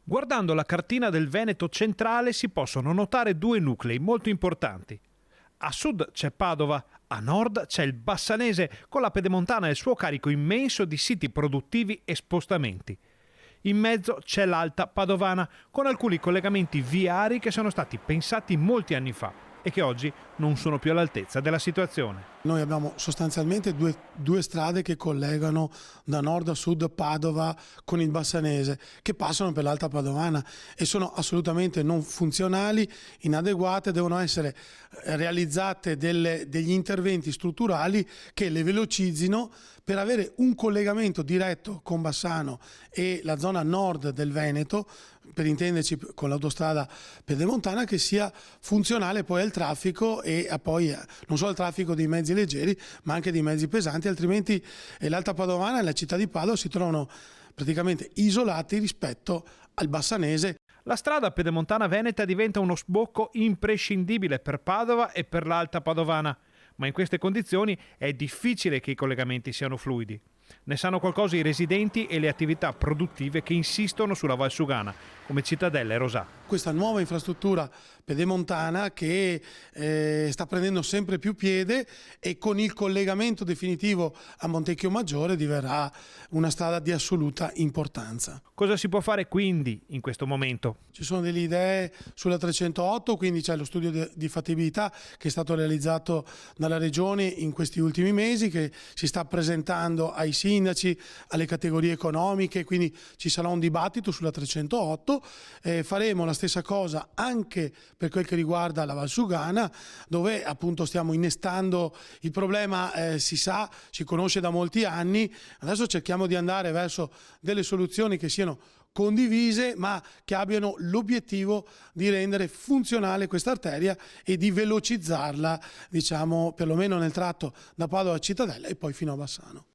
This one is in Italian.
Guardando la cartina del Veneto centrale si possono notare due nuclei molto importanti. A sud c'è Padova, a nord c'è il Bassanese con la Pedemontana e il suo carico immenso di siti produttivi e spostamenti. In mezzo c'è l'Alta Padovana con alcuni collegamenti viari che sono stati pensati molti anni fa e che oggi non sono più all'altezza della situazione. Noi abbiamo sostanzialmente due strade che collegano da nord a sud Padova con il Bassanese, che passano per l'Alta Padovana e sono assolutamente non funzionali, inadeguate, devono essere realizzate degli interventi strutturali che le velocizzino per avere un collegamento diretto con Bassano e la zona nord del Veneto, per intenderci con l'autostrada pedemontana, che sia funzionale poi al traffico e poi non solo al traffico dei mezzi leggeri ma anche dei mezzi pesanti, altrimenti l'Alta Padovana e la città di Padova si trovano praticamente isolati rispetto al Bassanese. La strada pedemontana veneta diventa uno sbocco imprescindibile per Padova e per l'Alta Padovana, ma in queste condizioni è difficile che i collegamenti siano fluidi. Ne sanno qualcosa i residenti e le attività produttive che insistono sulla Valsugana, come Cittadella e Rosà. Questa nuova infrastruttura pedemontana che sta prendendo sempre più piede e con il collegamento definitivo a Montecchio Maggiore diverrà una strada di assoluta importanza. Cosa si può fare quindi in questo momento? Ci sono delle idee sulla 308, quindi c'è lo studio di fattibilità che è stato realizzato dalla Regione in questi ultimi mesi, che si sta presentando ai sindaci, alle categorie economiche, quindi ci sarà un dibattito sulla 308. Faremo la stessa cosa anche per quel che riguarda la Valsugana, dove appunto stiamo innestando il problema, si conosce da molti anni. Adesso cerchiamo di andare verso delle soluzioni che siano condivise ma che abbiano l'obiettivo di rendere funzionale questa arteria e di velocizzarla, diciamo, perlomeno nel tratto da Padova a Cittadella e poi fino a Bassano.